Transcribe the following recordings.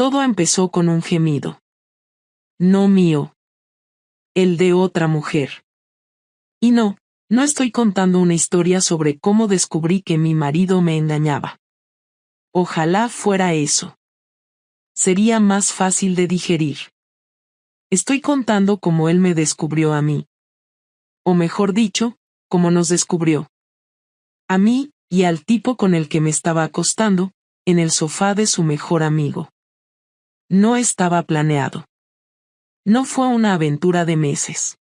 Todo empezó con un gemido. No mío. El de otra mujer. Y no estoy contando una historia sobre cómo descubrí que mi marido me engañaba. Ojalá fuera eso. Sería más fácil de digerir. Estoy contando cómo él me descubrió a mí. O mejor dicho, cómo nos descubrió. A mí, y al tipo con el que me estaba acostando, en el sofá de su mejor amigo. No estaba planeado. No fue una aventura de meses.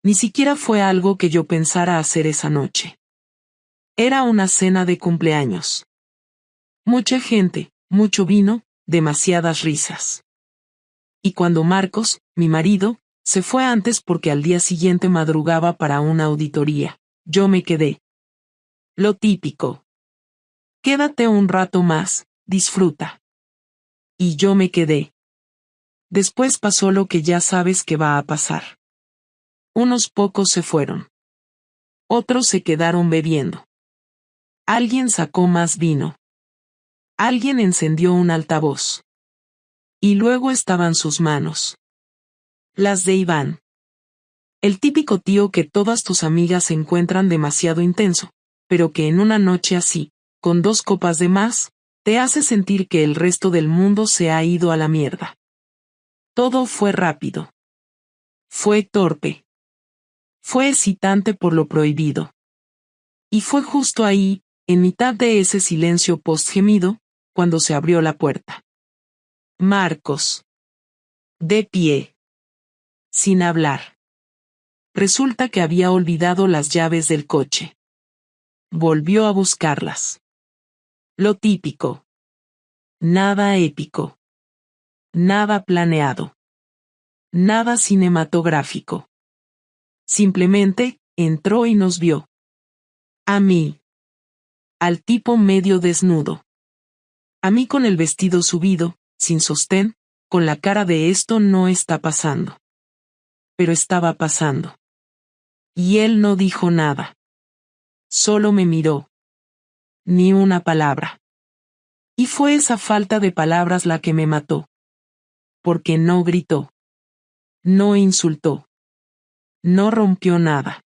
Ni siquiera fue algo que yo pensara hacer esa noche. Era una cena de cumpleaños. Mucha gente, mucho vino, demasiadas risas. Y cuando Marcos, mi marido, se fue antes porque al día siguiente madrugaba para una auditoría, yo me quedé. Lo típico. Quédate un rato más, disfruta. Y yo me quedé. Después pasó lo que ya sabes que va a pasar. Unos pocos se fueron. Otros se quedaron bebiendo. Alguien sacó más vino. Alguien encendió un altavoz. Y luego estaban sus manos. Las de Iván. El típico tío que todas tus amigas encuentran demasiado intenso, pero que en una noche así, con 2 copas de más, te hace sentir que el resto del mundo se ha ido a la mierda. Todo fue rápido. Fue torpe. Fue excitante por lo prohibido. Y fue justo ahí, en mitad de ese silencio post-gemido, cuando se abrió la puerta. Marcos. De pie. Sin hablar. Resulta que había olvidado las llaves del coche. Volvió a buscarlas. Lo típico. Nada épico. Nada planeado. Nada cinematográfico. Simplemente, entró y nos vio. A mí. Al tipo medio desnudo. A mí con el vestido subido, sin sostén, con la cara de esto no está pasando. Pero estaba pasando. Y él no dijo nada. Solo me miró. Ni una palabra. Y fue esa falta de palabras la que me mató. Porque no gritó. No insultó. No rompió nada.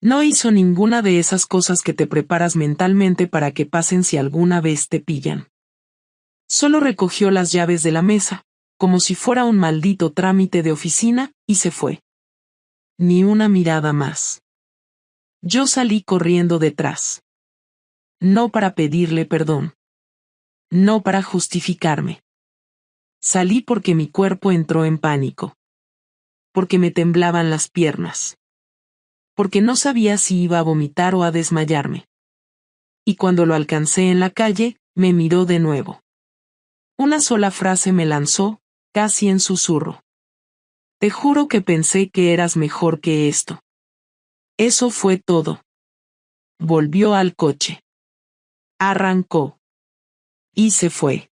No hizo ninguna de esas cosas que te preparas mentalmente para que pasen si alguna vez te pillan. Solo recogió las llaves de la mesa, como si fuera un maldito trámite de oficina, y se fue. Ni una mirada más. Yo salí corriendo detrás. No para pedirle perdón. No para justificarme. Salí porque mi cuerpo entró en pánico. Porque me temblaban las piernas. Porque no sabía si iba a vomitar o a desmayarme. Y cuando lo alcancé en la calle, me miró de nuevo. Una sola frase me lanzó, casi en susurro. Te juro que pensé que eras mejor que esto. Eso fue todo. Volvió al coche. Arrancó. Y se fue.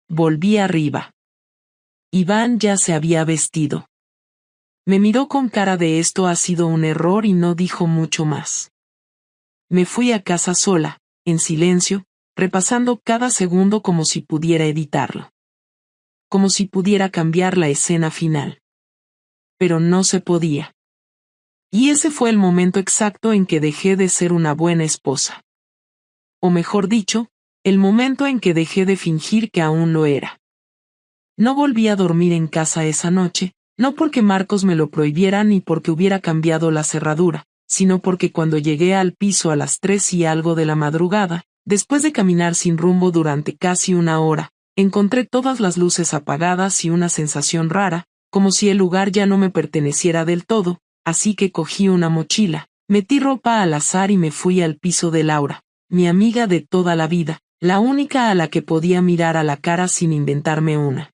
Volví arriba. Iván ya se había vestido. Me miró con cara de esto ha sido un error y no dijo mucho más. Me fui a casa sola, en silencio, repasando cada segundo como si pudiera editarlo. Como si pudiera cambiar la escena final. Pero no se podía. Y ese fue el momento exacto en que dejé de ser una buena esposa. O mejor dicho, el momento en que dejé de fingir que aún lo era. No volví a dormir en casa esa noche, no porque Marcos me lo prohibiera ni porque hubiera cambiado la cerradura, sino porque cuando llegué al piso a las 3 y algo de la madrugada, después de caminar sin rumbo durante casi una hora, encontré todas las luces apagadas y una sensación rara, como si el lugar ya no me perteneciera del todo, así que cogí una mochila, metí ropa al azar y me fui al piso de Laura, mi amiga de toda la vida, la única a la que podía mirar a la cara sin inventarme una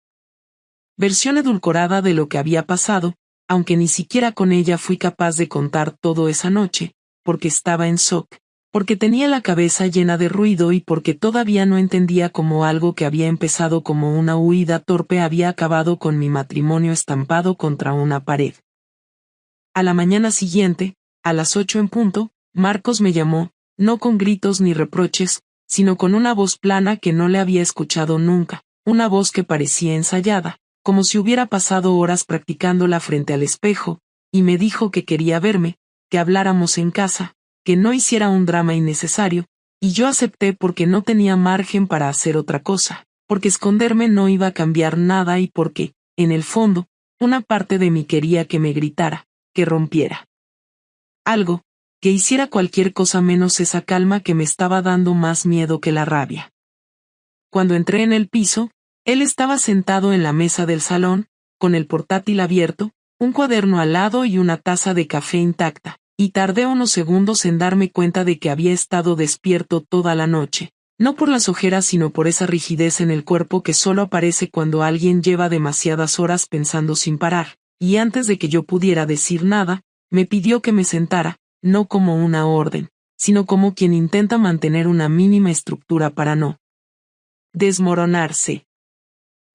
versión edulcorada de lo que había pasado, aunque ni siquiera con ella fui capaz de contar todo esa noche, porque estaba en shock, porque tenía la cabeza llena de ruido y porque todavía no entendía cómo algo que había empezado como una huida torpe había acabado con mi matrimonio estampado contra una pared. A la mañana siguiente, a las 8 en punto, Marcos me llamó, no con gritos ni reproches, sino con una voz plana que no le había escuchado nunca, una voz que parecía ensayada, como si hubiera pasado horas practicándola frente al espejo, y me dijo que quería verme, que habláramos en casa, que no hiciera un drama innecesario, y yo acepté porque no tenía margen para hacer otra cosa, porque esconderme no iba a cambiar nada y porque, en el fondo, una parte de mí quería que me gritara, que rompiera algo, que hiciera cualquier cosa menos esa calma que me estaba dando más miedo que la rabia. Cuando entré en el piso, él estaba sentado en la mesa del salón, con el portátil abierto, un cuaderno al lado y una taza de café intacta, y tardé unos segundos en darme cuenta de que había estado despierto toda la noche, no por las ojeras sino por esa rigidez en el cuerpo que solo aparece cuando alguien lleva demasiadas horas pensando sin parar, y antes de que yo pudiera decir nada, me pidió que me sentara, no como una orden, sino como quien intenta mantener una mínima estructura para no desmoronarse.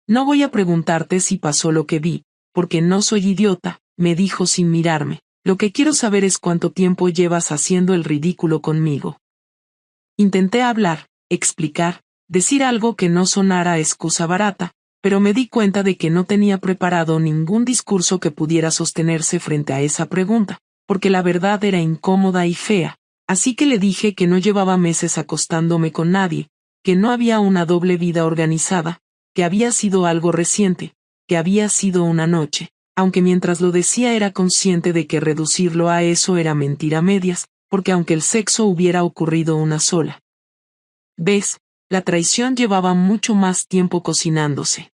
No voy a preguntarte si pasó lo que vi, porque no soy idiota, me dijo sin mirarme. Lo que quiero saber es cuánto tiempo llevas haciendo el ridículo conmigo. Intenté hablar, explicar, decir algo que no sonara a excusa barata, pero me di cuenta de que no tenía preparado ningún discurso que pudiera sostenerse frente a esa pregunta, porque la verdad era incómoda y fea, así que le dije que no llevaba meses acostándome con nadie, que no había una doble vida organizada, que había sido algo reciente, que había sido una noche, aunque mientras lo decía era consciente de que reducirlo a eso era mentira a medias, porque aunque el sexo hubiera ocurrido una sola vez, la traición llevaba mucho más tiempo cocinándose.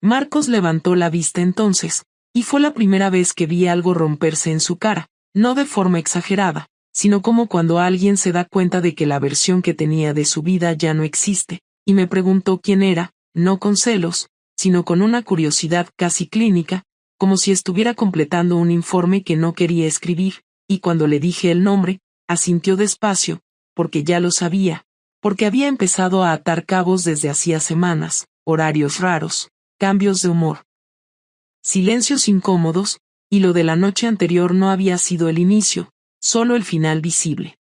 Marcos levantó la vista entonces, y fue la primera vez que vi algo romperse en su cara, no de forma exagerada, sino como cuando alguien se da cuenta de que la versión que tenía de su vida ya no existe, y me preguntó quién era, no con celos, sino con una curiosidad casi clínica, como si estuviera completando un informe que no quería escribir, y cuando le dije el nombre, asintió despacio, porque ya lo sabía, porque había empezado a atar cabos desde hacía semanas, horarios raros, cambios de humor, silencios incómodos, y lo de la noche anterior no había sido el inicio, solo el final visible.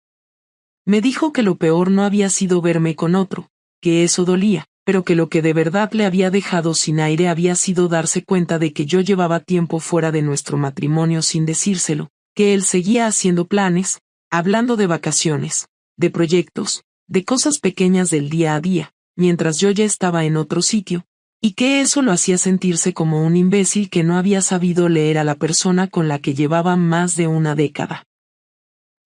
Me dijo que lo peor no había sido verme con otro, que eso dolía, pero que lo que de verdad le había dejado sin aire había sido darse cuenta de que yo llevaba tiempo fuera de nuestro matrimonio sin decírselo, que él seguía haciendo planes, hablando de vacaciones, de proyectos, de cosas pequeñas del día a día, mientras yo ya estaba en otro sitio, y que eso lo hacía sentirse como un imbécil que no había sabido leer a la persona con la que llevaba más de una década.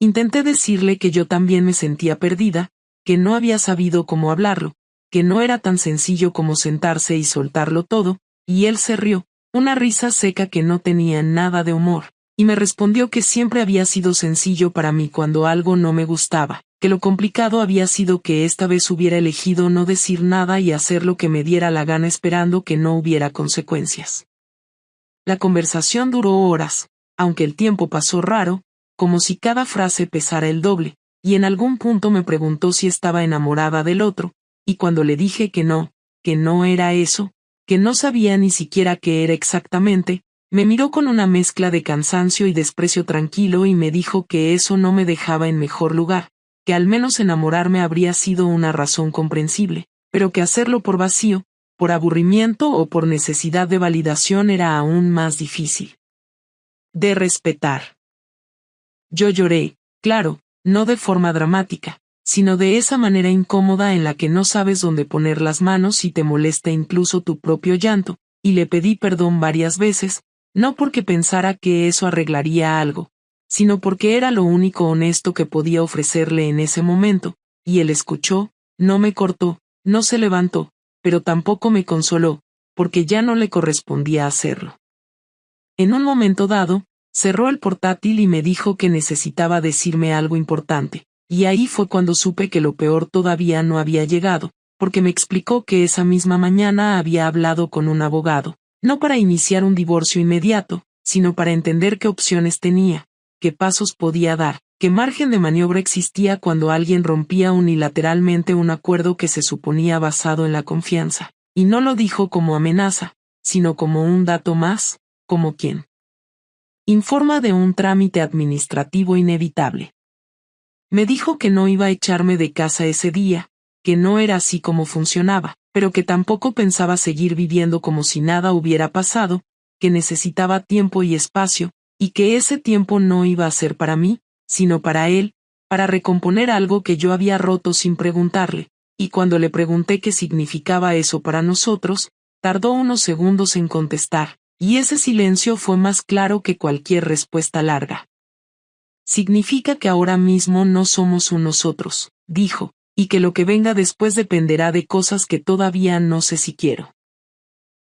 Intenté decirle que yo también me sentía perdida, que no había sabido cómo hablarlo, que no era tan sencillo como sentarse y soltarlo todo, y él se rió, una risa seca que no tenía nada de humor, y me respondió que siempre había sido sencillo para mí cuando algo no me gustaba, que lo complicado había sido que esta vez hubiera elegido no decir nada y hacer lo que me diera la gana esperando que no hubiera consecuencias. La conversación duró horas, aunque el tiempo pasó raro, como si cada frase pesara el doble, y en algún punto me preguntó si estaba enamorada del otro, y cuando le dije que no era eso, que no sabía ni siquiera qué era exactamente, me miró con una mezcla de cansancio y desprecio tranquilo y me dijo que eso no me dejaba en mejor lugar, que al menos enamorarme habría sido una razón comprensible, pero que hacerlo por vacío, por aburrimiento o por necesidad de validación era aún más difícil de respetar. Yo lloré, claro, no de forma dramática, sino de esa manera incómoda en la que no sabes dónde poner las manos y te molesta incluso tu propio llanto, y le pedí perdón varias veces, no porque pensara que eso arreglaría algo, sino porque era lo único honesto que podía ofrecerle en ese momento, y él escuchó, no me cortó, no se levantó, pero tampoco me consoló, porque ya no le correspondía hacerlo. En un momento dado, cerró el portátil y me dijo que necesitaba decirme algo importante, y ahí fue cuando supe que lo peor todavía no había llegado, porque me explicó que esa misma mañana había hablado con un abogado, no para iniciar un divorcio inmediato, sino para entender qué opciones tenía, qué pasos podía dar, qué margen de maniobra existía cuando alguien rompía unilateralmente un acuerdo que se suponía basado en la confianza, y no lo dijo como amenaza, sino como un dato más, como quien informa de un trámite administrativo inevitable. Me dijo que no iba a echarme de casa ese día, que no era así como funcionaba, pero que tampoco pensaba seguir viviendo como si nada hubiera pasado, que necesitaba tiempo y espacio, y que ese tiempo no iba a ser para mí, sino para él, para recomponer algo que yo había roto sin preguntarle, y cuando le pregunté qué significaba eso para nosotros, tardó unos segundos en contestar, y ese silencio fue más claro que cualquier respuesta larga. Significa que ahora mismo no somos un nosotros, dijo, y que lo que venga después dependerá de cosas que todavía no sé si quiero.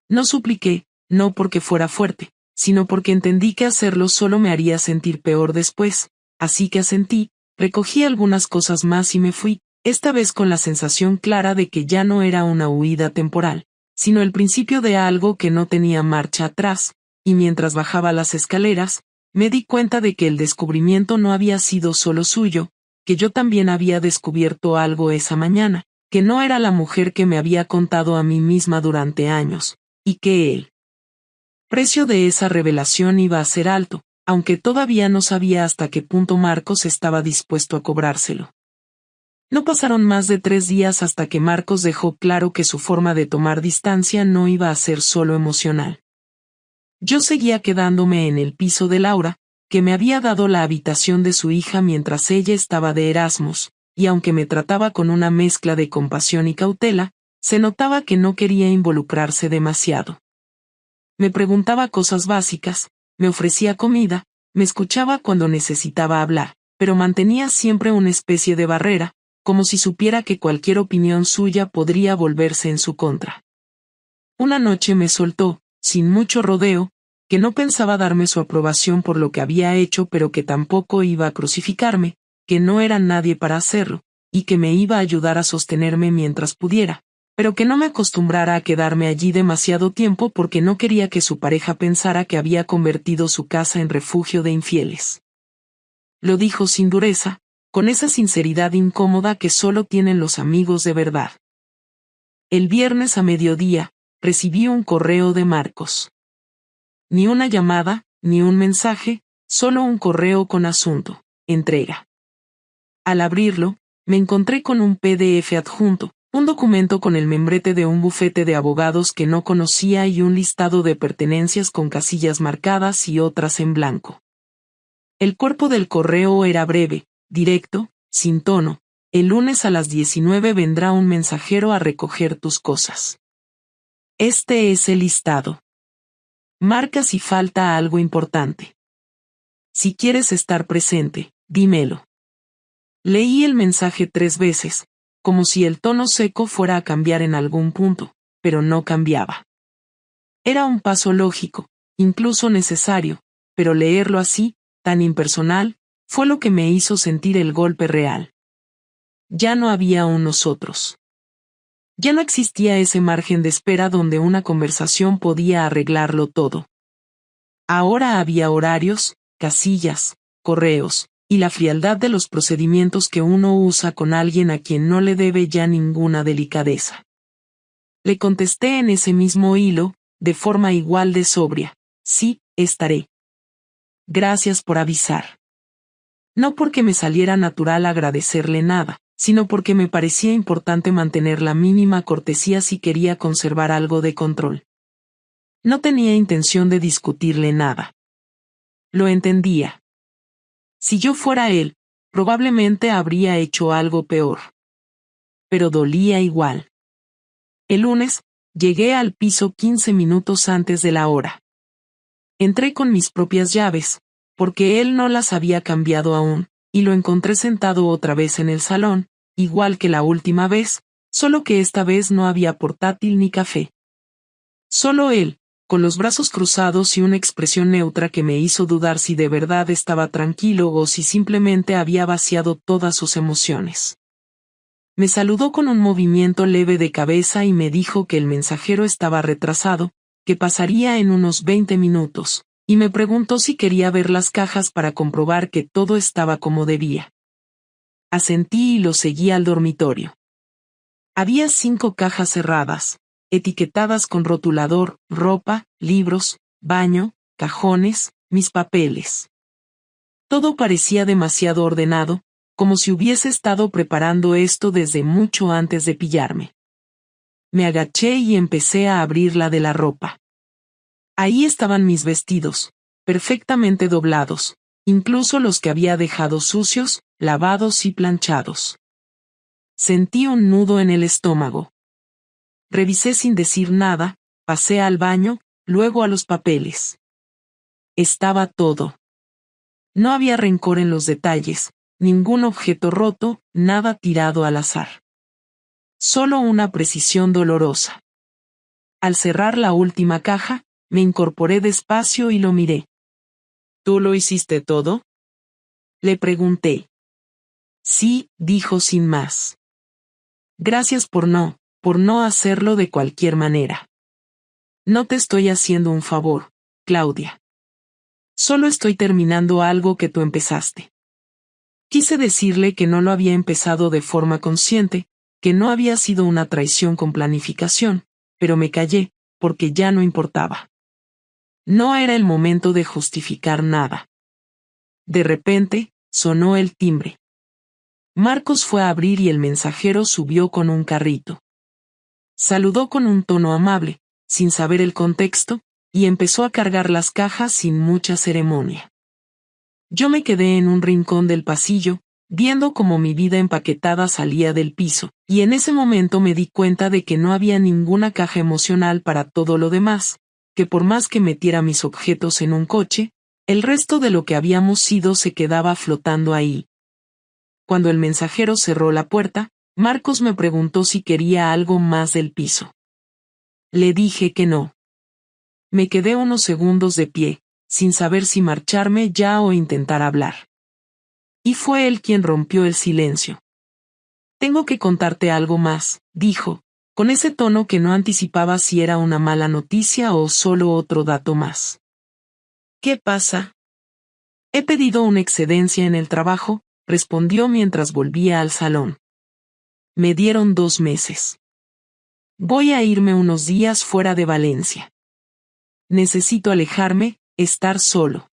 No supliqué, no porque fuera fuerte, sino porque entendí que hacerlo solo me haría sentir peor después, así que asentí, recogí algunas cosas más y me fui, esta vez con la sensación clara de que ya no era una huida temporal, sino el principio de algo que no tenía marcha atrás, y mientras bajaba las escaleras, me di cuenta de que el descubrimiento no había sido solo suyo, que yo también había descubierto algo esa mañana, que no era la mujer que me había contado a mí misma durante años, y que el precio de esa revelación iba a ser alto, aunque todavía no sabía hasta qué punto Marcos estaba dispuesto a cobrárselo. No pasaron más de 3 días hasta que Marcos dejó claro que su forma de tomar distancia no iba a ser solo emocional. Yo seguía quedándome en el piso de Laura, que me había dado la habitación de su hija mientras ella estaba de Erasmus, y aunque me trataba con una mezcla de compasión y cautela, se notaba que no quería involucrarse demasiado. Me preguntaba cosas básicas, me ofrecía comida, me escuchaba cuando necesitaba hablar, pero mantenía siempre una especie de barrera, como si supiera que cualquier opinión suya podría volverse en su contra. Una noche me soltó, sin mucho rodeo, que no pensaba darme su aprobación por lo que había hecho pero que tampoco iba a crucificarme, que no era nadie para hacerlo, y que me iba a ayudar a sostenerme mientras pudiera, pero que no me acostumbrara a quedarme allí demasiado tiempo porque no quería que su pareja pensara que había convertido su casa en refugio de infieles. Lo dijo sin dureza, con esa sinceridad incómoda que solo tienen los amigos de verdad. El viernes a mediodía, recibí un correo de Marcos. Ni una llamada, ni un mensaje, solo un correo con asunto, entrega. Al abrirlo, me encontré con un PDF adjunto, un documento con el membrete de un bufete de abogados que no conocía y un listado de pertenencias con casillas marcadas y otras en blanco. El cuerpo del correo era breve, directo, sin tono. El lunes a las 19 vendrá un mensajero a recoger tus cosas. Este es el listado. Marca si falta algo importante. Si quieres estar presente, dímelo. Leí el mensaje 3 veces, como si el tono seco fuera a cambiar en algún punto, pero no cambiaba. Era un paso lógico, incluso necesario, pero leerlo así, tan impersonal, fue lo que me hizo sentir el golpe real. Ya no había un nosotros. Ya no existía ese margen de espera donde una conversación podía arreglarlo todo. Ahora había horarios, casillas, correos, y la frialdad de los procedimientos que uno usa con alguien a quien no le debe ya ninguna delicadeza. Le contesté en ese mismo hilo, de forma igual de sobria: sí, estaré. Gracias por avisar. No porque me saliera natural agradecerle nada, sino porque me parecía importante mantener la mínima cortesía si quería conservar algo de control. No tenía intención de discutirle nada. Lo entendía. Si yo fuera él, probablemente habría hecho algo peor. Pero dolía igual. El lunes, llegué al piso 15 minutos antes de la hora. Entré con mis propias llaves, porque él no las había cambiado aún, y lo encontré sentado otra vez en el salón, igual que la última vez, solo que esta vez no había portátil ni café. Solo él, con los brazos cruzados y una expresión neutra que me hizo dudar si de verdad estaba tranquilo o si simplemente había vaciado todas sus emociones. Me saludó con un movimiento leve de cabeza y me dijo que el mensajero estaba retrasado, que pasaría en unos 20 minutos, y me preguntó si quería ver las cajas para comprobar que todo estaba como debía. Asentí y lo seguí al dormitorio. Había 5 cajas cerradas, etiquetadas con rotulador, ropa, libros, baño, cajones, mis papeles. Todo parecía demasiado ordenado, como si hubiese estado preparando esto desde mucho antes de pillarme. Me agaché y empecé a abrirla de la ropa. Ahí estaban mis vestidos, perfectamente doblados, incluso los que había dejado sucios, lavados y planchados. Sentí un nudo en el estómago. Revisé sin decir nada, pasé al baño, luego a los papeles. Estaba todo. No había rencor en los detalles, ningún objeto roto, nada tirado al azar. Solo una precisión dolorosa. Al cerrar la última caja, me incorporé despacio y lo miré. ¿Tú lo hiciste todo? Le pregunté. Sí, dijo sin más. Gracias por no hacerlo de cualquier manera. No te estoy haciendo un favor, Claudia. Solo estoy terminando algo que tú empezaste. Quise decirle que no lo había empezado de forma consciente, que no había sido una traición con planificación, pero me callé, porque ya no importaba. No era el momento de justificar nada. De repente, sonó el timbre. Marcos fue a abrir y el mensajero subió con un carrito. Saludó con un tono amable, sin saber el contexto, y empezó a cargar las cajas sin mucha ceremonia. Yo me quedé en un rincón del pasillo, viendo cómo mi vida empaquetada salía del piso, y en ese momento me di cuenta de que no había ninguna caja emocional para todo lo demás, que por más que metiera mis objetos en un coche, el resto de lo que habíamos sido se quedaba flotando ahí. Cuando el mensajero cerró la puerta, Marcos me preguntó si quería algo más del piso. Le dije que no. Me quedé unos segundos de pie, sin saber si marcharme ya o intentar hablar. Y fue él quien rompió el silencio. Tengo que contarte algo más, dijo, con ese tono que no anticipaba si era una mala noticia o solo otro dato más. ¿Qué pasa? He pedido una excedencia en el trabajo, respondió mientras volvía al salón. Me dieron 2 meses. Voy a irme unos días fuera de Valencia. Necesito alejarme, estar solo.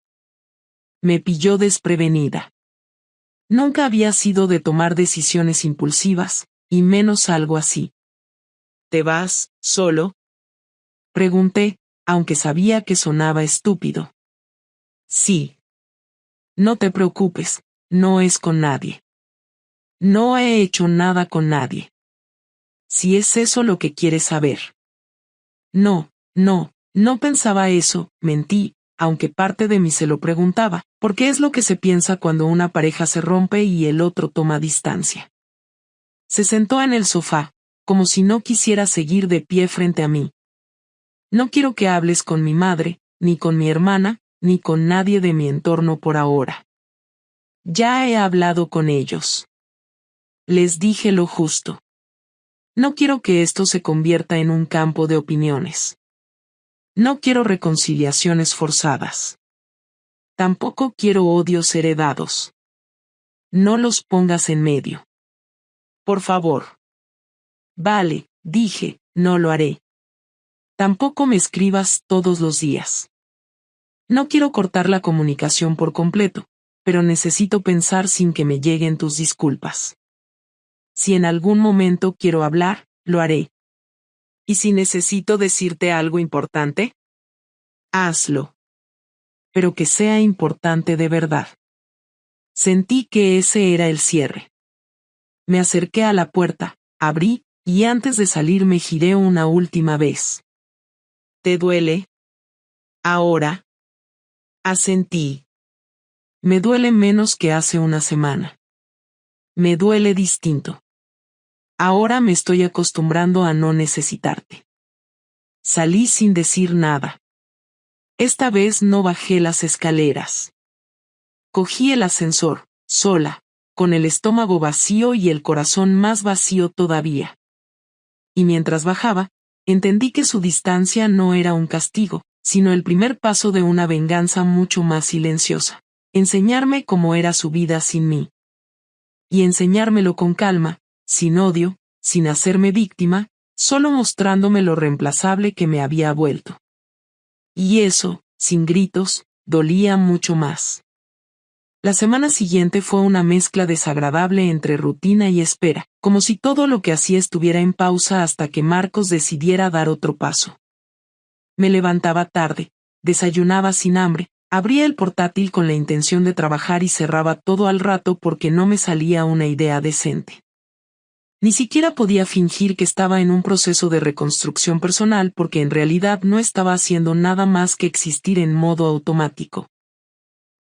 Me pilló desprevenida. Nunca había sido de tomar decisiones impulsivas, y menos algo así. ¿Te vas, solo? Pregunté, aunque sabía que sonaba estúpido. Sí. No te preocupes, no es con nadie. No he hecho nada con nadie. Si es eso lo que quieres saber. No pensaba eso, mentí, aunque parte de mí se lo preguntaba, porque es lo que se piensa cuando una pareja se rompe y el otro toma distancia. Se sentó en el sofá, como si no quisiera seguir de pie frente a mí. No quiero que hables con mi madre, ni con mi hermana, ni con nadie de mi entorno por ahora. Ya he hablado con ellos. Les dije lo justo. No quiero que esto se convierta en un campo de opiniones. No quiero reconciliaciones forzadas. Tampoco quiero odios heredados. No los pongas en medio. Por favor. Vale, dije, no lo haré. Tampoco me escribas todos los días. No quiero cortar la comunicación por completo, pero necesito pensar sin que me lleguen tus disculpas. Si en algún momento quiero hablar, lo haré. ¿Y si necesito decirte algo importante? Hazlo. Pero que sea importante de verdad. Sentí que ese era el cierre. Me acerqué a la puerta, abrí, y antes de salir me giré una última vez. ¿Te duele? Ahora. Asentí. Me duele menos que hace una semana. Me duele distinto. Ahora me estoy acostumbrando a no necesitarte. Salí sin decir nada. Esta vez no bajé las escaleras. Cogí el ascensor, sola, con el estómago vacío y el corazón más vacío todavía. Y mientras bajaba, entendí que su distancia no era un castigo, sino el primer paso de una venganza mucho más silenciosa. Enseñarme cómo era su vida sin mí. Y enseñármelo con calma, sin odio, sin hacerme víctima, solo mostrándome lo reemplazable que me había vuelto. Y eso, sin gritos, dolía mucho más. La semana siguiente fue una mezcla desagradable entre rutina y espera, como si todo lo que hacía estuviera en pausa hasta que Marcos decidiera dar otro paso. Me levantaba tarde, desayunaba sin hambre, abría el portátil con la intención de trabajar y cerraba todo al rato porque no me salía una idea decente. Ni siquiera podía fingir que estaba en un proceso de reconstrucción personal porque en realidad no estaba haciendo nada más que existir en modo automático.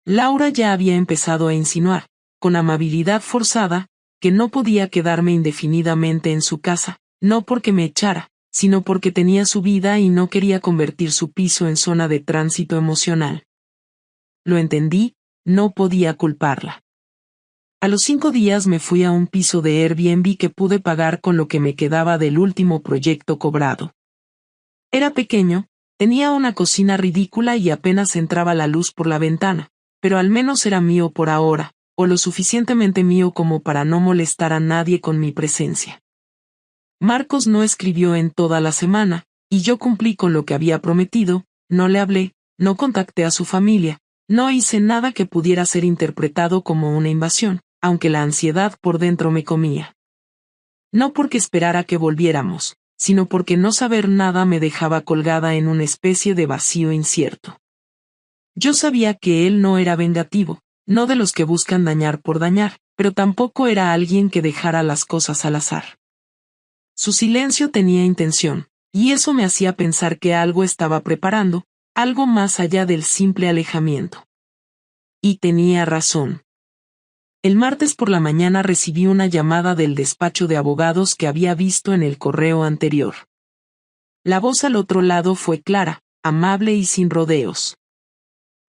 Laura ya había empezado a insinuar, con amabilidad forzada, que no podía quedarme indefinidamente en su casa, no porque me echara, sino porque tenía su vida y no quería convertir su piso en zona de tránsito emocional. Lo entendí, no podía culparla. A los 5 días me fui a un piso de Airbnb que pude pagar con lo que me quedaba del último proyecto cobrado. Era pequeño, tenía una cocina ridícula y apenas entraba la luz por la ventana, pero al menos era mío por ahora, o lo suficientemente mío como para no molestar a nadie con mi presencia. Marcos no escribió en toda la semana, y yo cumplí con lo que había prometido, no le hablé, no contacté a su familia, no hice nada que pudiera ser interpretado como una invasión, aunque la ansiedad por dentro me comía. No porque esperara que volviéramos, sino porque no saber nada me dejaba colgada en una especie de vacío incierto. Yo sabía que él no era vengativo, no de los que buscan dañar por dañar, pero tampoco era alguien que dejara las cosas al azar. Su silencio tenía intención, y eso me hacía pensar que algo estaba preparando, algo más allá del simple alejamiento. Y tenía razón. El martes por la mañana recibí una llamada del despacho de abogados que había visto en el correo anterior. La voz al otro lado fue clara, amable y sin rodeos.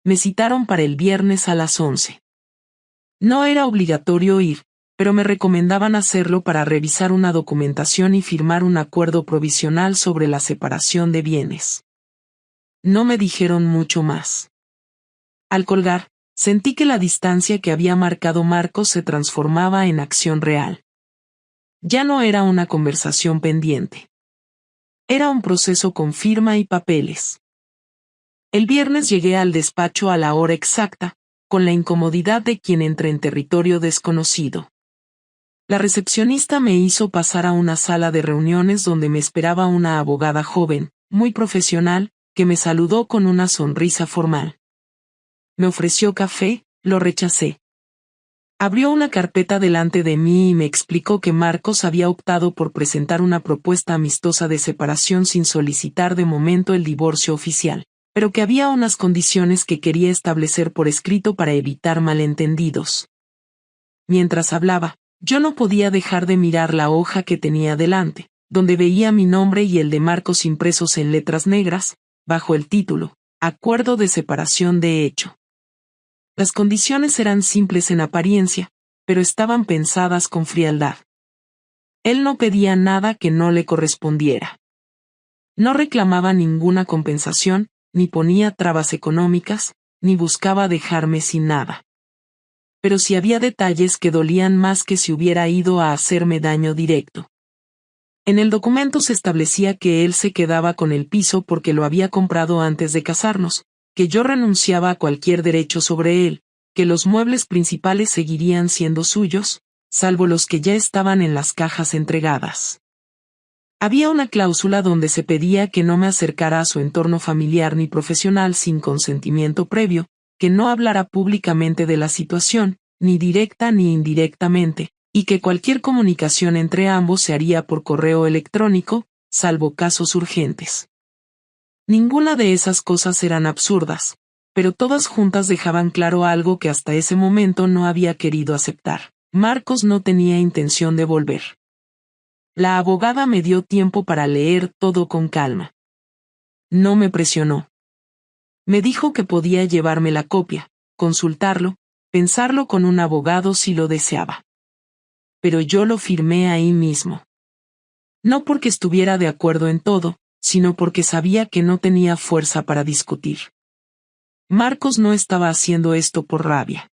Me citaron para el viernes a las 11. No era obligatorio ir, pero me recomendaban hacerlo para revisar una documentación y firmar un acuerdo provisional sobre la separación de bienes. No me dijeron mucho más. Al colgar, sentí que la distancia que había marcado Marcos se transformaba en acción real. Ya no era una conversación pendiente. Era un proceso con firma y papeles. El viernes llegué al despacho a la hora exacta, con la incomodidad de quien entra en territorio desconocido. La recepcionista me hizo pasar a una sala de reuniones donde me esperaba una abogada joven, muy profesional, que me saludó con una sonrisa formal. Me ofreció café, lo rechacé. Abrió una carpeta delante de mí y me explicó que Marcos había optado por presentar una propuesta amistosa de separación sin solicitar de momento el divorcio oficial, pero que había unas condiciones que quería establecer por escrito para evitar malentendidos. Mientras hablaba, yo no podía dejar de mirar la hoja que tenía delante, donde veía mi nombre y el de Marcos impresos en letras negras, bajo el título, Acuerdo de separación de hecho. Las condiciones eran simples en apariencia, pero estaban pensadas con frialdad. Él no pedía nada que no le correspondiera. No reclamaba ninguna compensación, ni ponía trabas económicas, ni buscaba dejarme sin nada. Pero sí había detalles que dolían más que si hubiera ido a hacerme daño directo. En el documento se establecía que él se quedaba con el piso porque lo había comprado antes de casarnos, que yo renunciaba a cualquier derecho sobre él, que los muebles principales seguirían siendo suyos, salvo los que ya estaban en las cajas entregadas. Había una cláusula donde se pedía que no me acercara a su entorno familiar ni profesional sin consentimiento previo, que no hablara públicamente de la situación, ni directa ni indirectamente, y que cualquier comunicación entre ambos se haría por correo electrónico, salvo casos urgentes. Ninguna de esas cosas eran absurdas, pero todas juntas dejaban claro algo que hasta ese momento no había querido aceptar. Marcos no tenía intención de volver. La abogada me dio tiempo para leer todo con calma. No me presionó. Me dijo que podía llevarme la copia, consultarlo, pensarlo con un abogado si lo deseaba. Pero yo lo firmé ahí mismo. No porque estuviera de acuerdo en todo, sino porque sabía que no tenía fuerza para discutir. Marcos no estaba haciendo esto por rabia.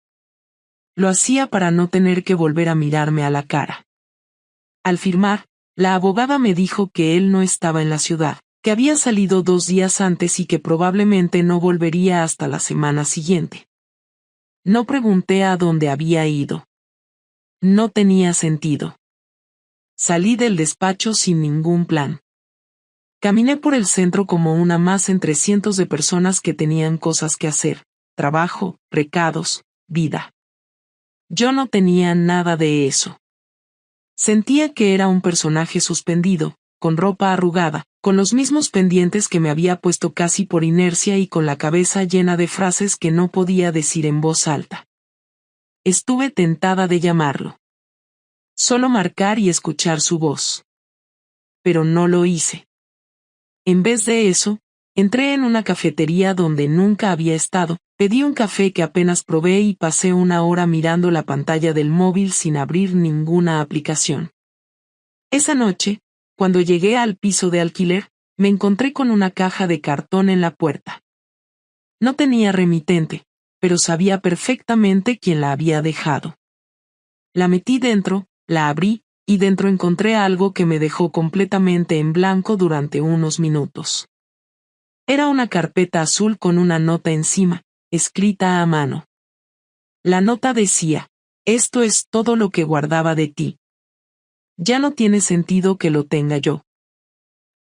Lo hacía para no tener que volver a mirarme a la cara. Al firmar, la abogada me dijo que él no estaba en la ciudad, que había salido 2 días antes y que probablemente no volvería hasta la semana siguiente. No pregunté a dónde había ido. No tenía sentido. Salí del despacho sin ningún plan. Caminé por el centro como una más entre cientos de personas que tenían cosas que hacer, trabajo, recados, vida. Yo no tenía nada de eso. Sentía que era un personaje suspendido, con ropa arrugada, con los mismos pendientes que me había puesto casi por inercia y con la cabeza llena de frases que no podía decir en voz alta. Estuve tentada de llamarlo. Solo marcar y escuchar su voz. Pero no lo hice. En vez de eso, entré en una cafetería donde nunca había estado, pedí un café que apenas probé y pasé una hora mirando la pantalla del móvil sin abrir ninguna aplicación. Esa noche, cuando llegué al piso de alquiler, me encontré con una caja de cartón en la puerta. No tenía remitente, pero sabía perfectamente quién la había dejado. La metí dentro, la abrí, y dentro encontré algo que me dejó completamente en blanco durante unos minutos. Era una carpeta azul con una nota encima, escrita a mano. La nota decía: esto es todo lo que guardaba de ti. Ya no tiene sentido que lo tenga yo.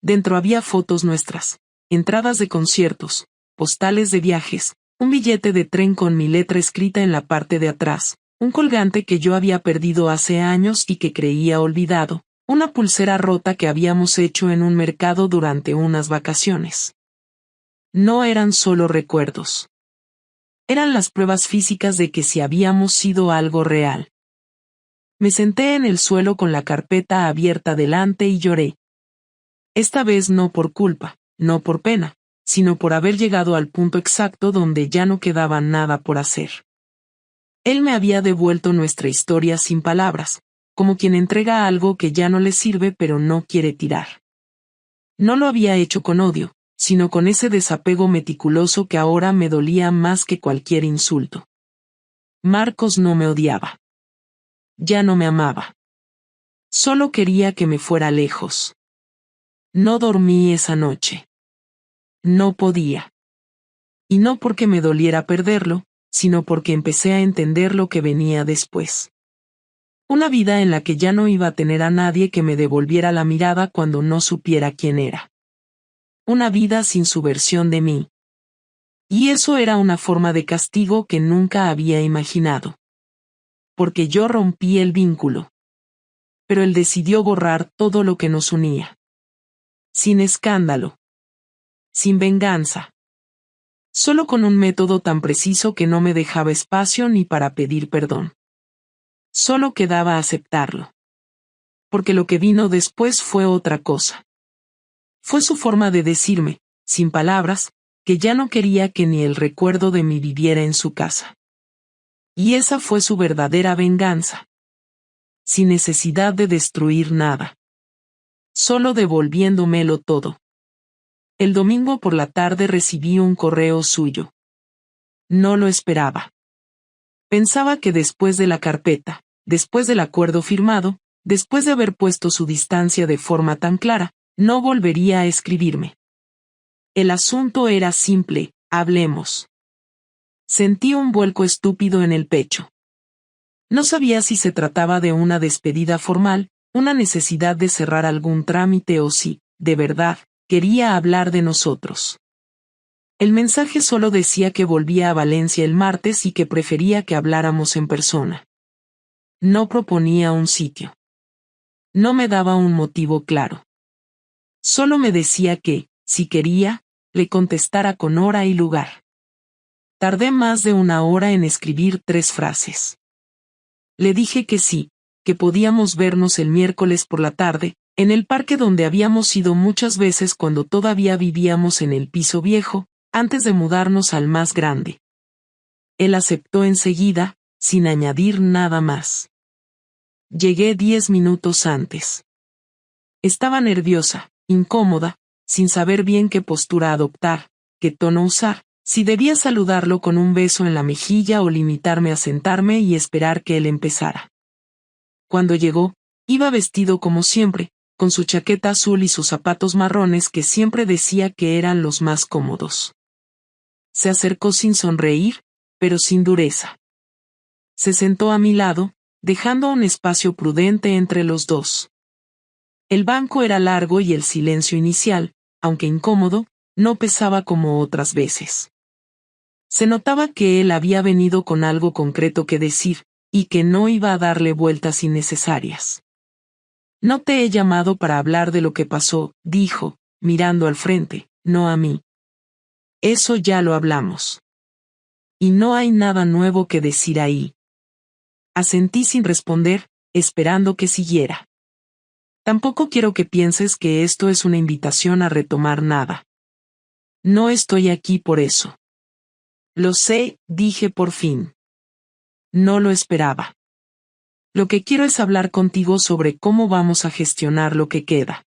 Dentro había fotos nuestras, entradas de conciertos, postales de viajes, un billete de tren con mi letra escrita en la parte de atrás, un colgante que yo había perdido hace años y que creía olvidado, una pulsera rota que habíamos hecho en un mercado durante unas vacaciones. No eran solo recuerdos. Eran las pruebas físicas de que si habíamos sido algo real. Me senté en el suelo con la carpeta abierta delante y lloré. Esta vez no por culpa, no por pena, sino por haber llegado al punto exacto donde ya no quedaba nada por hacer. Él me había devuelto nuestra historia sin palabras, como quien entrega algo que ya no le sirve pero no quiere tirar. No lo había hecho con odio, sino con ese desapego meticuloso que ahora me dolía más que cualquier insulto. Marcos no me odiaba. Ya no me amaba. Solo quería que me fuera lejos. No dormí esa noche. No podía. Y no porque me doliera perderlo, sino porque empecé a entender lo que venía después. Una vida en la que ya no iba a tener a nadie que me devolviera la mirada cuando no supiera quién era. Una vida sin su versión de mí. Y eso era una forma de castigo que nunca había imaginado. Porque yo rompí el vínculo. Pero él decidió borrar todo lo que nos unía. Sin escándalo. Sin venganza. Solo con un método tan preciso que no me dejaba espacio ni para pedir perdón. Solo quedaba aceptarlo. Porque lo que vino después fue otra cosa. Fue su forma de decirme, sin palabras, que ya no quería que ni el recuerdo de mí viviera en su casa. Y esa fue su verdadera venganza. Sin necesidad de destruir nada. Solo devolviéndomelo todo. El domingo por la tarde recibí un correo suyo. No lo esperaba. Pensaba que después de la carpeta, después del acuerdo firmado, después de haber puesto su distancia de forma tan clara, no volvería a escribirme. El asunto era simple: hablemos. Sentí un vuelco estúpido en el pecho. No sabía si se trataba de una despedida formal, una necesidad de cerrar algún trámite o si, de verdad, quería hablar de nosotros. El mensaje solo decía que volvía a Valencia el martes y que prefería que habláramos en persona. No proponía un sitio. No me daba un motivo claro. Solo me decía que, si quería, le contestara con hora y lugar. Tardé más de una hora en escribir 3 frases. Le dije que sí, que podíamos vernos el miércoles por la tarde, en el parque donde habíamos ido muchas veces cuando todavía vivíamos en el piso viejo, antes de mudarnos al más grande. Él aceptó enseguida, sin añadir nada más. Llegué 10 minutos antes. Estaba nerviosa, incómoda, sin saber bien qué postura adoptar, qué tono usar, si debía saludarlo con un beso en la mejilla o limitarme a sentarme y esperar que él empezara. Cuando llegó, iba vestido como siempre, con su chaqueta azul y sus zapatos marrones que siempre decía que eran los más cómodos. Se acercó sin sonreír, pero sin dureza. Se sentó a mi lado, dejando un espacio prudente entre los dos. El banco era largo y el silencio inicial, aunque incómodo, no pesaba como otras veces. Se notaba que él había venido con algo concreto que decir, y que no iba a darle vueltas innecesarias. No te he llamado para hablar de lo que pasó, dijo, mirando al frente, no a mí. Eso ya lo hablamos. Y no hay nada nuevo que decir ahí. Asentí sin responder, esperando que siguiera. Tampoco quiero que pienses que esto es una invitación a retomar nada. No estoy aquí por eso. Lo sé, dije por fin. No lo esperaba. Lo que quiero es hablar contigo sobre cómo vamos a gestionar lo que queda.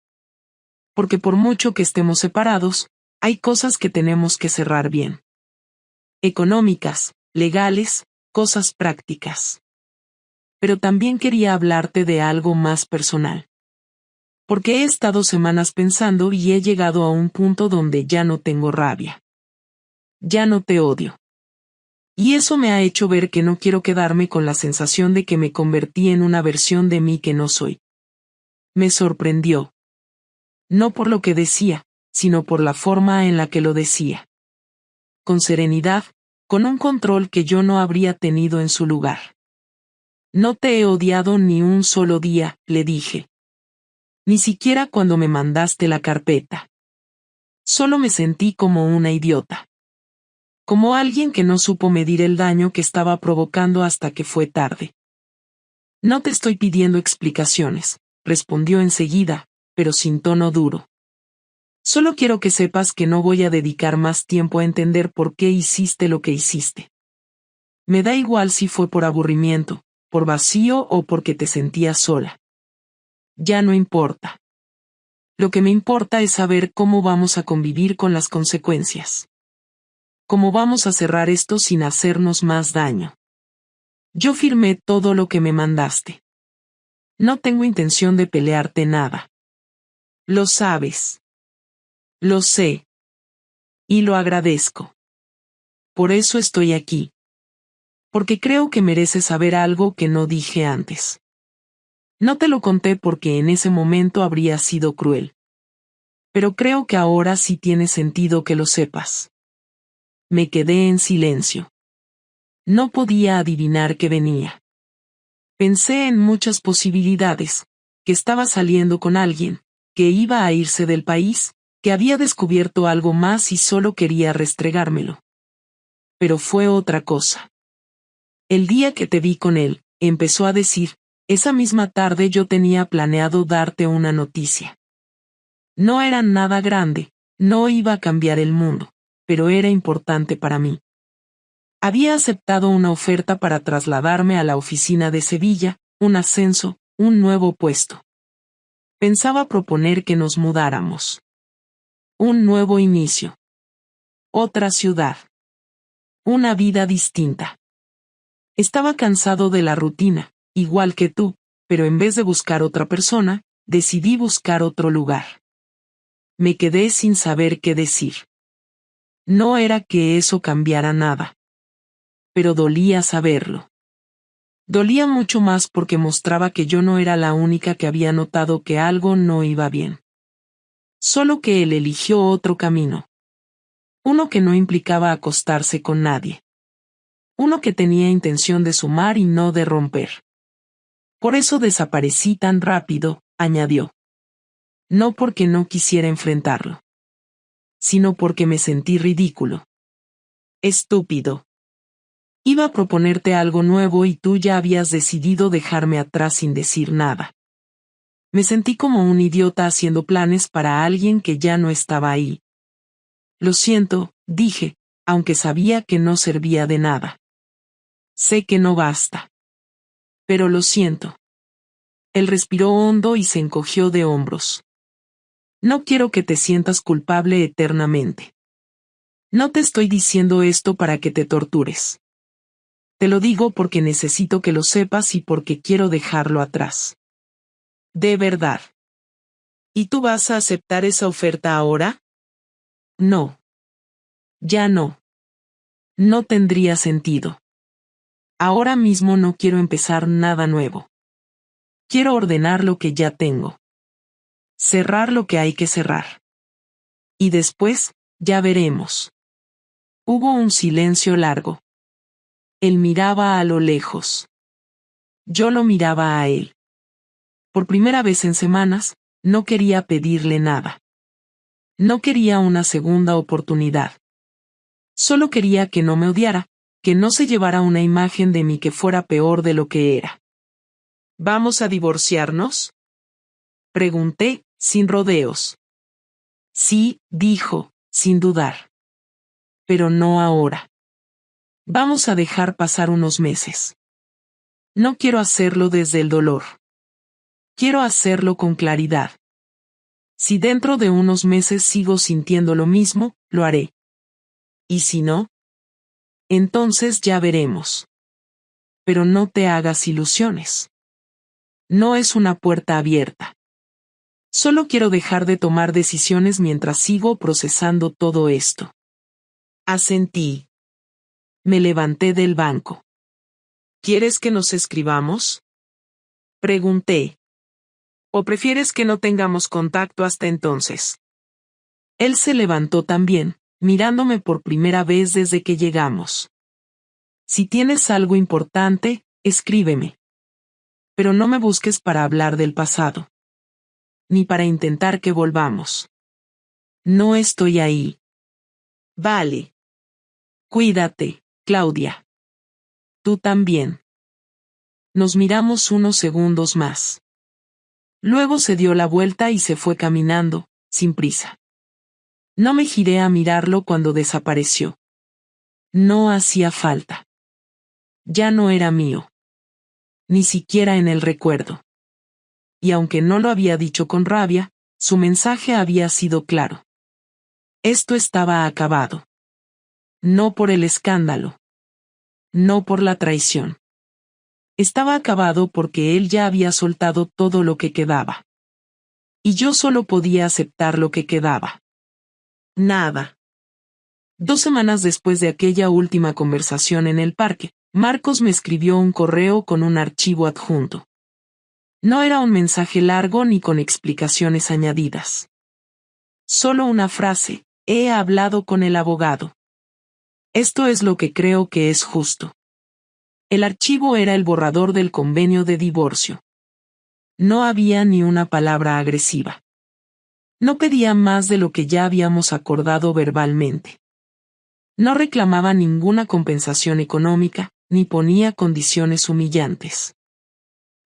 Porque por mucho que estemos separados, hay cosas que tenemos que cerrar bien. Económicas, legales, cosas prácticas. Pero también quería hablarte de algo más personal. Porque he estado semanas pensando y he llegado a un punto donde ya no tengo rabia. Ya no te odio. Y eso me ha hecho ver que no quiero quedarme con la sensación de que me convertí en una versión de mí que no soy. Me sorprendió. No por lo que decía, sino por la forma en la que lo decía. Con serenidad, con un control que yo no habría tenido en su lugar. No te he odiado ni un solo día, le dije. Ni siquiera cuando me mandaste la carpeta. Solo me sentí como una idiota. Como alguien que no supo medir el daño que estaba provocando hasta que fue tarde. No te estoy pidiendo explicaciones, respondió enseguida, pero sin tono duro. Solo quiero que sepas que no voy a dedicar más tiempo a entender por qué hiciste lo que hiciste. Me da igual si fue por aburrimiento, por vacío o porque te sentías sola. Ya no importa. Lo que me importa es saber cómo vamos a convivir con las consecuencias. Cómo vamos a cerrar esto sin hacernos más daño. Yo firmé todo lo que me mandaste. No tengo intención de pelearte nada. Lo sabes. Lo sé. Y lo agradezco. Por eso estoy aquí. Porque creo que mereces saber algo que no dije antes. No te lo conté porque en ese momento habría sido cruel. Pero creo que ahora sí tiene sentido que lo sepas. Me quedé en silencio. No podía adivinar qué venía. Pensé en muchas posibilidades, que estaba saliendo con alguien, que iba a irse del país, que había descubierto algo más y solo quería restregármelo. Pero fue otra cosa. El día que te vi con él, empezó a decir, esa misma tarde yo tenía planeado darte una noticia. No era nada grande, no iba a cambiar el mundo, pero era importante para mí. Había aceptado una oferta para trasladarme a la oficina de Sevilla, un ascenso, un nuevo puesto. Pensaba proponer que nos mudáramos. Un nuevo inicio. Otra ciudad. Una vida distinta. Estaba cansado de la rutina, igual que tú, pero en vez de buscar otra persona, decidí buscar otro lugar. Me quedé sin saber qué decir. No era que eso cambiara nada. Pero dolía saberlo. Dolía mucho más porque mostraba que yo no era la única que había notado que algo no iba bien. Solo que él eligió otro camino. Uno que no implicaba acostarse con nadie. Uno que tenía intención de sumar y no de romper. Por eso desaparecí tan rápido, añadió. No porque no quisiera enfrentarlo. Sino porque me sentí ridículo. Estúpido. Iba a proponerte algo nuevo y tú ya habías decidido dejarme atrás sin decir nada. Me sentí como un idiota haciendo planes para alguien que ya no estaba ahí. Lo siento, dije, aunque sabía que no servía de nada. Sé que no basta. Pero lo siento. Él respiró hondo y se encogió de hombros. No quiero que te sientas culpable eternamente. No te estoy diciendo esto para que te tortures. Te lo digo porque necesito que lo sepas y porque quiero dejarlo atrás. De verdad. ¿Y tú vas a aceptar esa oferta ahora? No. Ya no. No tendría sentido. Ahora mismo no quiero empezar nada nuevo. Quiero ordenar lo que ya tengo. Cerrar lo que hay que cerrar. Y después, ya veremos. Hubo un silencio largo. Él miraba a lo lejos. Yo lo miraba a él. Por primera vez en semanas, no quería pedirle nada. No quería una segunda oportunidad. Solo quería que no me odiara, que no se llevara una imagen de mí que fuera peor de lo que era. ¿Vamos a divorciarnos? Pregunté, sin rodeos. Sí, dijo, sin dudar. Pero no ahora. Vamos a dejar pasar unos meses. No quiero hacerlo desde el dolor. Quiero hacerlo con claridad. Si dentro de unos meses sigo sintiendo lo mismo, lo haré. ¿Y si no? Entonces ya veremos. Pero no te hagas ilusiones. No es una puerta abierta. Solo quiero dejar de tomar decisiones mientras sigo procesando todo esto. Asentí. Me levanté del banco. ¿Quieres que nos escribamos? Pregunté. ¿O prefieres que no tengamos contacto hasta entonces? Él se levantó también, mirándome por primera vez desde que llegamos. Si tienes algo importante, escríbeme. Pero no me busques para hablar del pasado. Ni para intentar que volvamos. No estoy ahí. Vale. Cuídate, Claudia. Tú también. Nos miramos unos segundos más. Luego se dio la vuelta y se fue caminando, sin prisa. No me giré a mirarlo cuando desapareció. No hacía falta. Ya no era mío. Ni siquiera en el recuerdo. Y aunque no lo había dicho con rabia, su mensaje había sido claro. Esto estaba acabado. No por el escándalo. No por la traición. Estaba acabado porque él ya había soltado todo lo que quedaba. Y yo solo podía aceptar lo que quedaba. Nada. 2 semanas después de aquella última conversación en el parque, Marcos me escribió un correo con un archivo adjunto. No era un mensaje largo ni con explicaciones añadidas. Solo una frase: he hablado con el abogado. Esto es lo que creo que es justo. El archivo era el borrador del convenio de divorcio. No había ni una palabra agresiva. No pedía más de lo que ya habíamos acordado verbalmente. No reclamaba ninguna compensación económica, ni ponía condiciones humillantes.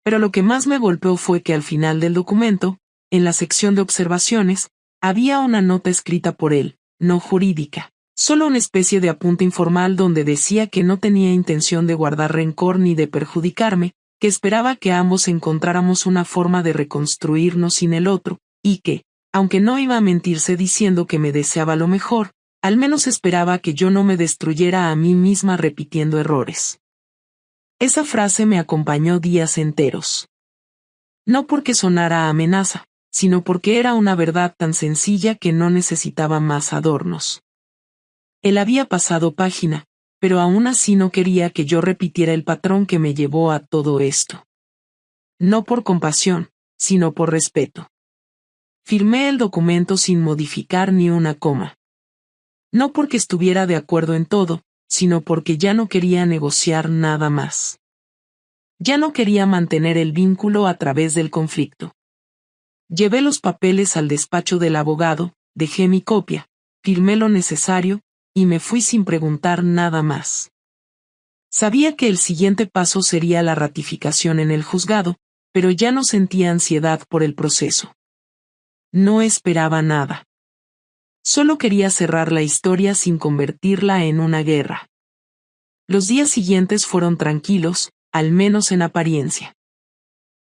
Pero lo que más me golpeó fue que al final del documento, en la sección de observaciones, había una nota escrita por él, no jurídica, solo una especie de apunte informal donde decía que no tenía intención de guardar rencor ni de perjudicarme, que esperaba que ambos encontráramos una forma de reconstruirnos sin el otro, y que, aunque no iba a mentirse diciendo que me deseaba lo mejor, al menos esperaba que yo no me destruyera a mí misma repitiendo errores. Esa frase me acompañó días enteros. No porque sonara a amenaza, sino porque era una verdad tan sencilla que no necesitaba más adornos. Él había pasado página, pero aún así no quería que yo repitiera el patrón que me llevó a todo esto. No por compasión, sino por respeto. Firmé el documento sin modificar ni una coma. No porque estuviera de acuerdo en todo, sino porque ya no quería negociar nada más. Ya no quería mantener el vínculo a través del conflicto. Llevé los papeles al despacho del abogado, dejé mi copia, firmé lo necesario, y me fui sin preguntar nada más. Sabía que el siguiente paso sería la ratificación en el juzgado, pero ya no sentía ansiedad por el proceso. No esperaba nada. Solo quería cerrar la historia sin convertirla en una guerra. Los días siguientes fueron tranquilos, al menos en apariencia.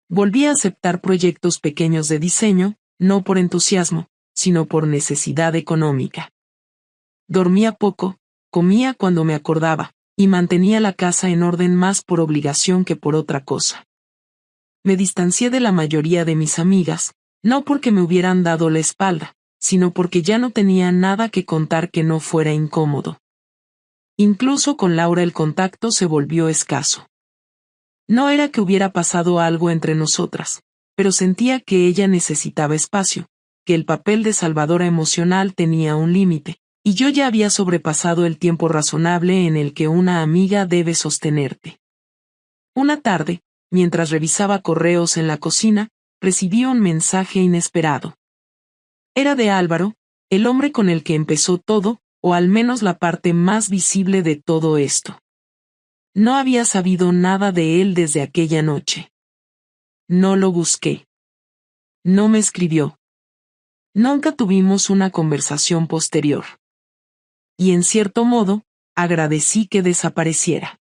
Volví a aceptar proyectos pequeños de diseño, no por entusiasmo, sino por necesidad económica. Dormía poco, comía cuando me acordaba, y mantenía la casa en orden más por obligación que por otra cosa. Me distancié de la mayoría de mis amigas, no porque me hubieran dado la espalda, sino porque ya no tenía nada que contar que no fuera incómodo. Incluso con Laura el contacto se volvió escaso. No era que hubiera pasado algo entre nosotras, pero sentía que ella necesitaba espacio, que el papel de salvadora emocional tenía un límite, y yo ya había sobrepasado el tiempo razonable en el que una amiga debe sostenerte. Una tarde, mientras revisaba correos en la cocina, recibí un mensaje inesperado. Era de Álvaro, el hombre con el que empezó todo, o al menos la parte más visible de todo esto. No había sabido nada de él desde aquella noche. No lo busqué. No me escribió. Nunca tuvimos una conversación posterior. Y en cierto modo, agradecí que desapareciera.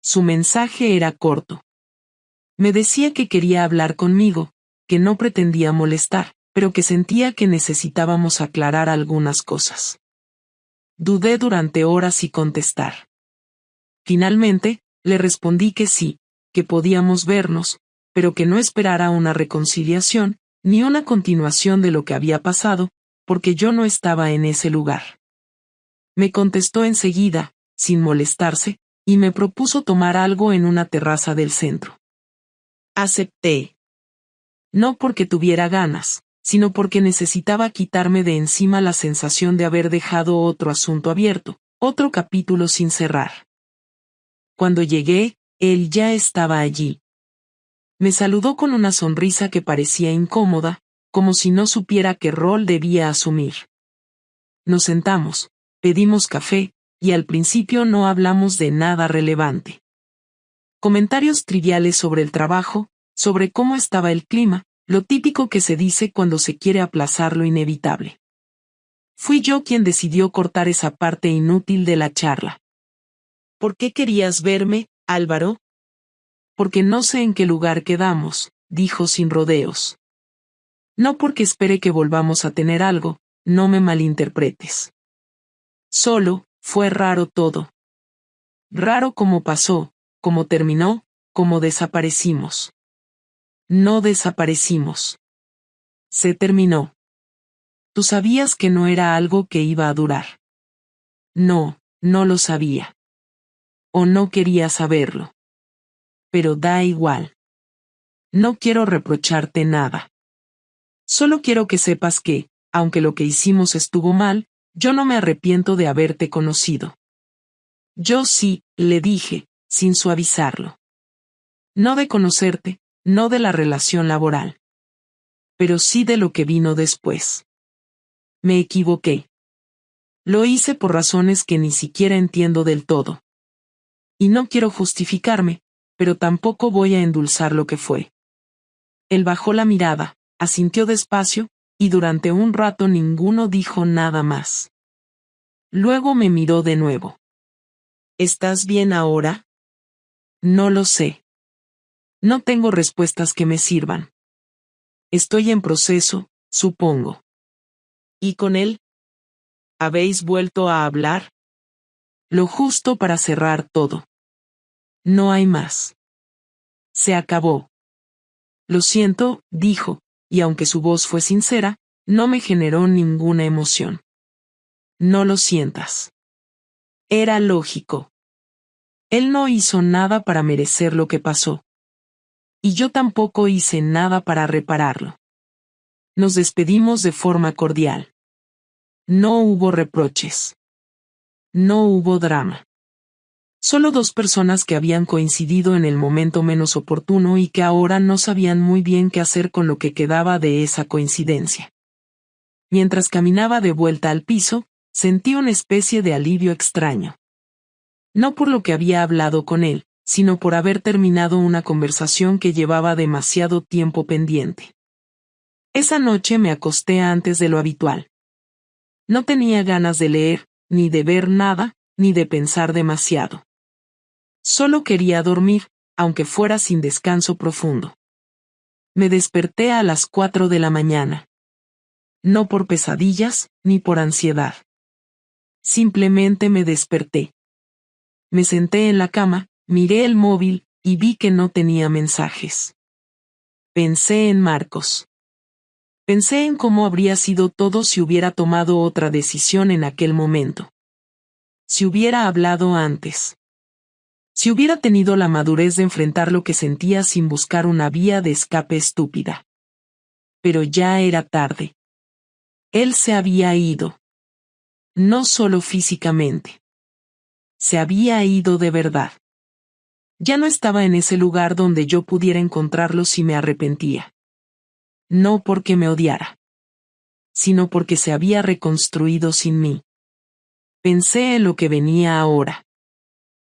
Su mensaje era corto. Me decía que quería hablar conmigo, que no pretendía molestar, pero que sentía que necesitábamos aclarar algunas cosas. Dudé durante horas y contestar. Finalmente, le respondí que sí, que podíamos vernos, pero que no esperara una reconciliación, ni una continuación de lo que había pasado, porque yo no estaba en ese lugar. Me contestó enseguida, sin molestarse, y me propuso tomar algo en una terraza del centro. Acepté. No porque tuviera ganas, sino porque necesitaba quitarme de encima la sensación de haber dejado otro asunto abierto, otro capítulo sin cerrar. Cuando llegué, él ya estaba allí. Me saludó con una sonrisa que parecía incómoda, como si no supiera qué rol debía asumir. Nos sentamos, pedimos café, y al principio no hablamos de nada relevante. Comentarios triviales sobre el trabajo, sobre cómo estaba el clima, lo típico que se dice cuando se quiere aplazar lo inevitable. Fui yo quien decidió cortar esa parte inútil de la charla. ¿Por qué querías verme, Álvaro? Porque no sé en qué lugar quedamos, dijo sin rodeos. No porque espere que volvamos a tener algo, no me malinterpretes. Solo, fue raro todo. Raro cómo pasó, cómo terminó, cómo desaparecimos. No desaparecimos. Se terminó. Tú sabías que no era algo que iba a durar. No, no lo sabía. O no quería saberlo. Pero da igual. No quiero reprocharte nada. Solo quiero que sepas que, aunque lo que hicimos estuvo mal, yo no me arrepiento de haberte conocido. Yo sí, le dije, sin suavizarlo. No de conocerte, no de la relación laboral. Pero sí de lo que vino después. Me equivoqué. Lo hice por razones que ni siquiera entiendo del todo. Y no quiero justificarme, pero tampoco voy a endulzar lo que fue. Él bajó la mirada, asintió despacio, y durante un rato ninguno dijo nada más. Luego me miró de nuevo. ¿Estás bien ahora? No lo sé. No tengo respuestas que me sirvan. Estoy en proceso, supongo. ¿Y con él? ¿Habéis vuelto a hablar? Lo justo para cerrar todo. No hay más. Se acabó. Lo siento, dijo, y aunque su voz fue sincera, no me generó ninguna emoción. No lo sientas. Era lógico. Él no hizo nada para merecer lo que pasó. Y yo tampoco hice nada para repararlo. Nos despedimos de forma cordial. No hubo reproches. No hubo drama. Solo dos personas que habían coincidido en el momento menos oportuno y que ahora no sabían muy bien qué hacer con lo que quedaba de esa coincidencia. Mientras caminaba de vuelta al piso, sentí una especie de alivio extraño. No por lo que había hablado con él, sino por haber terminado una conversación que llevaba demasiado tiempo pendiente. Esa noche me acosté antes de lo habitual. No tenía ganas de leer, ni de ver nada, ni de pensar demasiado. Solo quería dormir, aunque fuera sin descanso profundo. Me desperté a las 4 de la mañana. No por pesadillas, ni por ansiedad. Simplemente me desperté. Me senté en la cama, miré el móvil, y vi que no tenía mensajes. Pensé en Marcos. Pensé en cómo habría sido todo si hubiera tomado otra decisión en aquel momento. Si hubiera hablado antes. Si hubiera tenido la madurez de enfrentar lo que sentía sin buscar una vía de escape estúpida. Pero ya era tarde. Él se había ido. No solo físicamente. Se había ido de verdad. Ya no estaba en ese lugar donde yo pudiera encontrarlo si me arrepentía. No porque me odiara, sino porque se había reconstruido sin mí. Pensé en lo que venía ahora.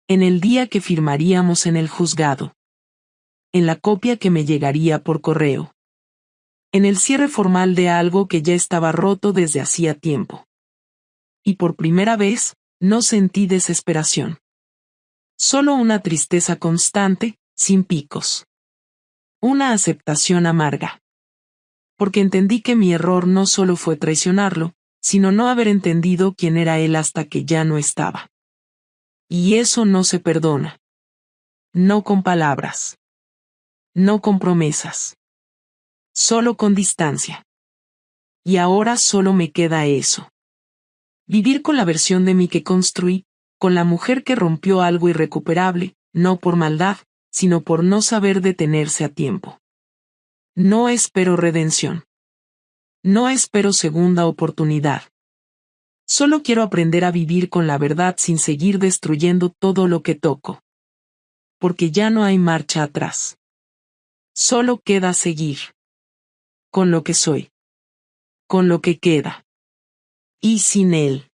En el día que firmaríamos en el juzgado. En la copia que me llegaría por correo. En el cierre formal de algo que ya estaba roto desde hacía tiempo. Y por primera vez, no sentí desesperación. Solo una tristeza constante, sin picos. Una aceptación amarga. Porque entendí que mi error no solo fue traicionarlo, sino no haber entendido quién era él hasta que ya no estaba. Y eso no se perdona. No con palabras. No con promesas. Solo con distancia. Y ahora solo me queda eso. Vivir con la versión de mí que construí, con la mujer que rompió algo irrecuperable, no por maldad, sino por no saber detenerse a tiempo. No espero redención. No espero segunda oportunidad. Solo quiero aprender a vivir con la verdad sin seguir destruyendo todo lo que toco. Porque ya no hay marcha atrás. Solo queda seguir. Con lo que soy. Con lo que queda. Y sin él.